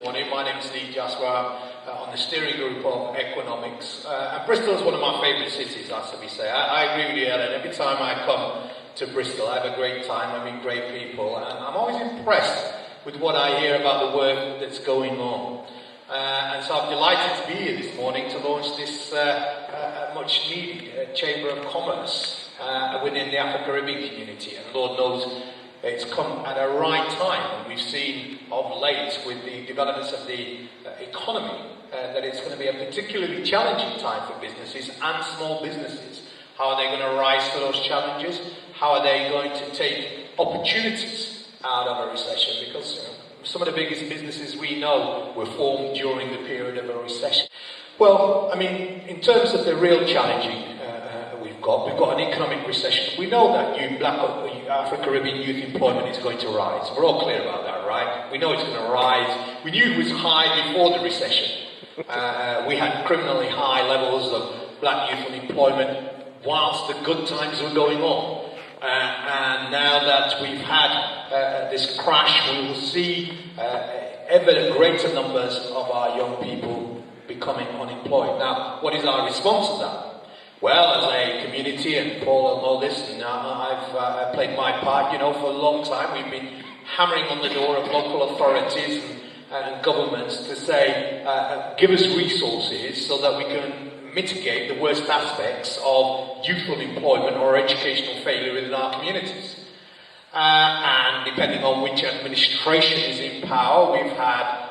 Morning, my name is Jasper. I'm on the steering group of economics. And Bristol is one of my favourite cities, as we say. I agree with you, Ellen. Every time I come to Bristol, I have a great time. I meet great people. And I'm always impressed with what I hear about the work that's going on. And so I'm delighted to be here this morning to launch this much needed Chamber of Commerce within the Afro-Caribbean community. And Lord knows it's come at a right time, and we've seen of late with the developments of the economy that it's going to be a particularly challenging time for businesses and small businesses. How are they going to rise to those challenges? How are they going to take opportunities out of a recession? Because some of the biggest businesses we know were formed during the period of a recession. Well, I mean, in terms of the real challenging we've got an economic recession. We know that Afro-Caribbean youth employment is going to rise. We're all clear about that, right? We know it's going to rise. We knew it was high before the recession. We had criminally high levels of black youth unemployment whilst the good times were going on. And now that we've had this crash, we will see ever greater numbers of our young people becoming unemployed. Now, what is our response to that? Well, as a community, and Paul will know this, and I've played my part, for a long time. We've been hammering on the door of local authorities and governments to say, give us resources so that we can mitigate the worst aspects of youth unemployment or educational failure within our communities. And depending on which administration is in power, we've had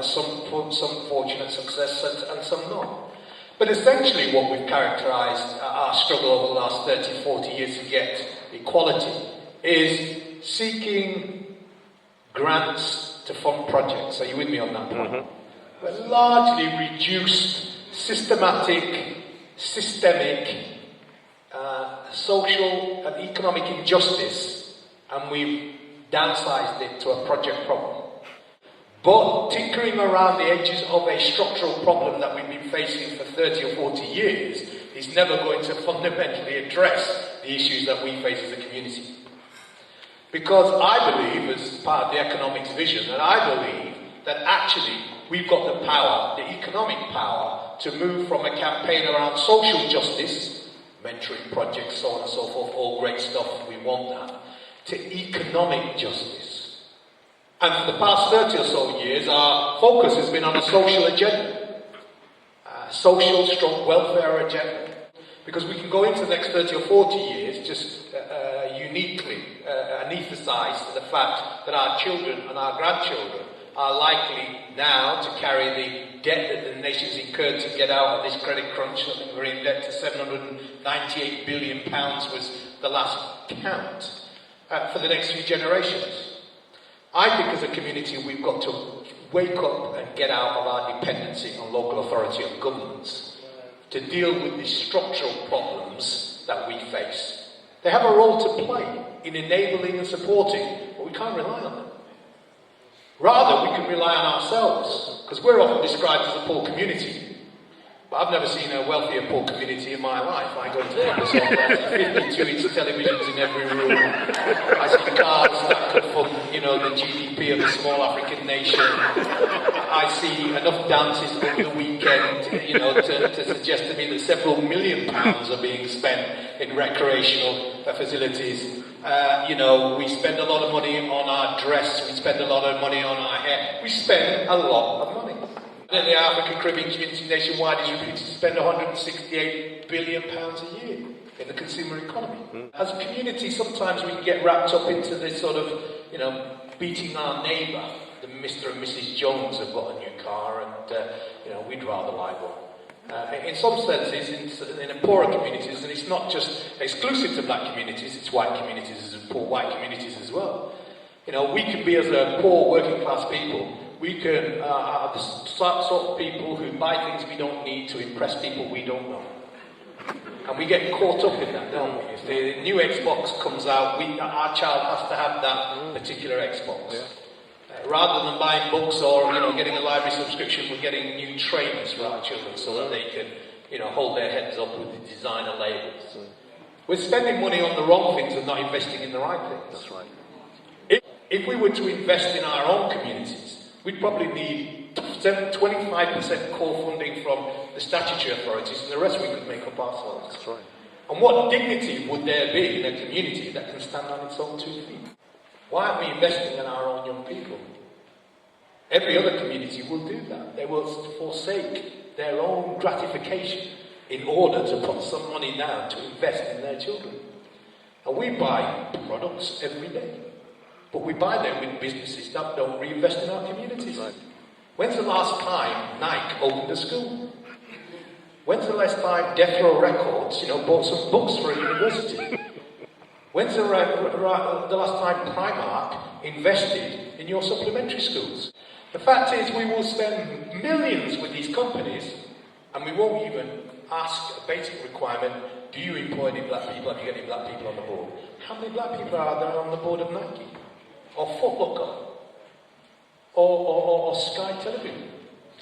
some fortunate success and some not. But essentially what we've characterised our struggle over the last 30, 40 years to get equality is seeking grants to fund projects. Are you with me on that point? Mm-hmm. But largely reduced systemic, social and economic injustice, and we've downsized it to a project problem. But tinkering around the edges of a structural problem that we've been facing for 30 or 40 years is never going to fundamentally address the issues that we face as a community. Because I believe, as part of the economics vision, that I believe that actually we've got the power, the economic power, to move from a campaign around social justice, mentoring projects, so on and so forth, all great stuff, we want that, to economic justice. And for the past 30 or so years, our focus has been on a social agenda, social strong welfare agenda. Because we can go into the next 30 or 40 years just uniquely anaesthetised to the fact that our children and our grandchildren are likely now to carry the debt that the nation's incurred to get out of this credit crunch. I think we're in debt to £798 billion was the last count for the next few generations. I think as a community we've got to wake up and get out of our dependency on local authority and governments to deal with the structural problems that we face. They have a role to play in enabling and supporting, but we can't rely on them. Rather, we can rely on ourselves, because we're often described as a poor community. But I've never seen a wealthier poor community in my life. I go into people's homes, I see 52-inch televisions in every room. I see cars that could fund, the GDP of a small African nation. I see enough dances over the weekend, to suggest to me that several £million are being spent in recreational facilities. We spend a lot of money on our dress, we spend a lot of money on our hair, we spend a lot of money. And the African Caribbean community nationwide is reputed to spend £168 billion a year in the consumer economy. As a community, sometimes we can get wrapped up into this sort of, beating our neighbour. The Mr. and Mrs. Jones have got a new car and, we'd rather like one. In some senses, in the poorer communities, and it's not just exclusive to black communities, it's white communities and poor white communities as well. We can be, as a poor working class people, we can are the sort of people who buy things we don't need to impress people we don't know. And we get caught up in that, don't we? If the new Xbox comes out, our child has to have that particular Xbox. Yeah. Rather than buying books or getting a library subscription, we're getting new trainers for our children so that they can hold their heads up with the designer labels. We're spending money on the wrong things and not investing in the right things. That's right. If we were to invest in our own communities, we'd probably need 25% core funding from the statutory authorities, and the rest we could make up ourselves. That's right. And what dignity would there be in a community that can stand on its own 2 feet? Why aren't we investing in our own young people? Every other community will do that. They will forsake their own gratification in order to put some money down to invest in their children. And we buy products every day, but we buy them with businesses that don't reinvest in our communities. Right. When's the last time Nike opened a school? When's the last time Death Row Records, bought some books for a university? When's the last time Primark invested in your supplementary schools? The fact is, we will spend millions with these companies, and we won't even ask a basic requirement: do you employ any black people? Have you got any black people on the board? How many black people are there on the board of Nike? Or Foot Locker? Or Sky Television?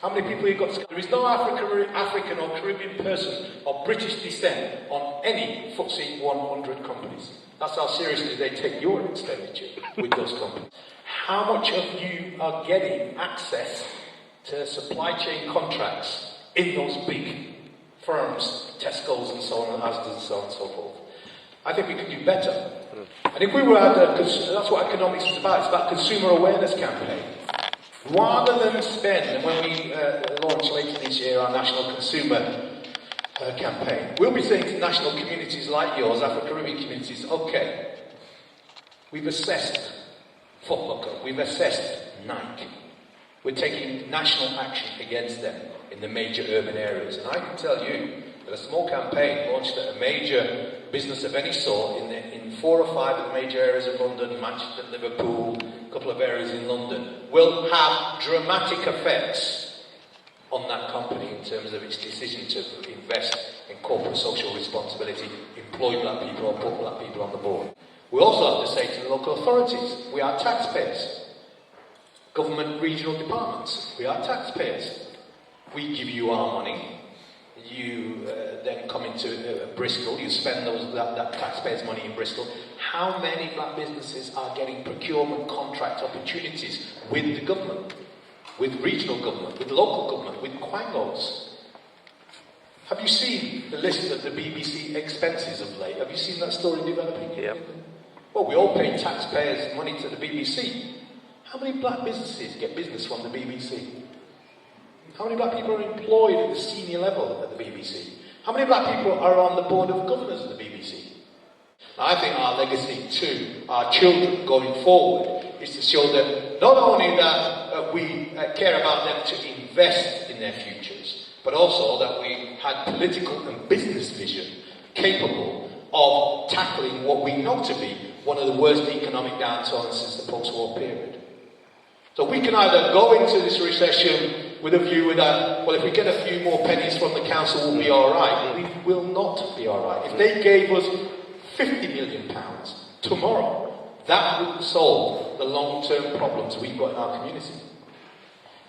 How many people you got? There is no African or Caribbean person of British descent on any FTSE 100 companies. That's how seriously they take your expenditure with those companies. How much of you are getting access to supply chain contracts in those big firms, Tesco's and so on, and Asda's and so on and so forth? I think we could do better. And if we were that's what economics is about. It's about consumer awareness campaign. Rather than spend, when we launch later this year our national consumer campaign, we'll be saying to national communities like yours, Afro-Caribbean communities, okay, we've assessed Foot Locker, we've assessed Nike. We're taking national action against them in the major urban areas. And I can tell you that a small campaign launched at a major business of any sort in 4 or 5 of the major areas of London, Manchester, Liverpool, a couple of areas in London, will have dramatic effects on that company in terms of its decision to invest in corporate social responsibility, employ black people or put black people on the board. We also have to say to the local authorities, we are taxpayers. Government regional departments, we are taxpayers. We give you our money. You then come into Bristol, you spend that taxpayers' money in Bristol. How many black businesses are getting procurement contract opportunities with the government, with regional government, with local government, with quangos? Have you seen the list of the BBC expenses of late? Have you seen that story developing? Yep. Well, we all pay taxpayers' money to the BBC. How many black businesses get business from the BBC? How many black people are employed at the senior level at the BBC? How many black people are on the board of governors of the BBC? Now, I think our legacy to our children going forward is to show that not only that we care about them to invest in their futures, but also that we had political and business vision capable of tackling what we know to be one of the worst economic downturns since the post-war period. So we can either go into this recession with a view that, well, if we get a few more pennies from the council, we'll be all right. We will not be all right. If they gave us £50 million tomorrow, that would solve the long-term problems we've got in our community.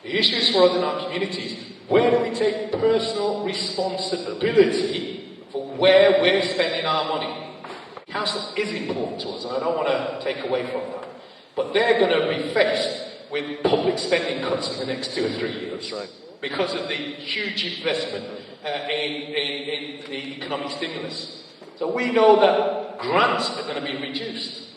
The issue is for us in our communities, where do we take personal responsibility for where we're spending our money? Council is important to us, and I don't want to take away from that. But they're going to be faced with public spending cuts in the next 2 or 3 years. That's right. Because of the huge investment in the economic stimulus. So we know that grants are going to be reduced.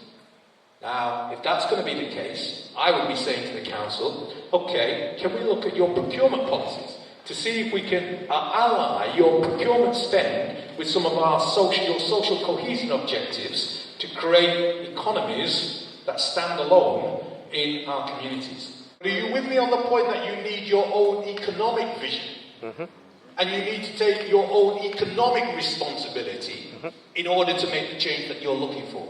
Now, if that's going to be the case, I would be saying to the council, okay, can we look at your procurement policies to see if we can ally your procurement spend with some of our social cohesion objectives to create economies that stand alone in our communities. Are you with me on the point that you need your own economic vision? Mm-hmm. And you need to take your own economic responsibility in order to make the change that you're looking for?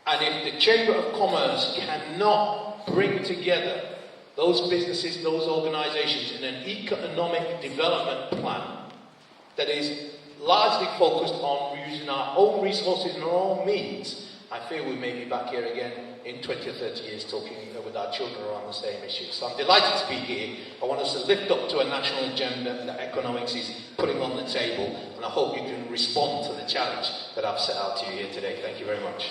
And if the Chamber of Commerce cannot bring together those businesses, those organisations in an economic development plan that is largely focused on using our own resources and our own means, I fear we may be back here again in 20 or 30 years talking with our children around the same issues. So I'm delighted to be here. I want us to lift up to a national agenda that economics is putting on the table, and I hope you can respond to the challenge that I've set out to you here today. Thank you very much.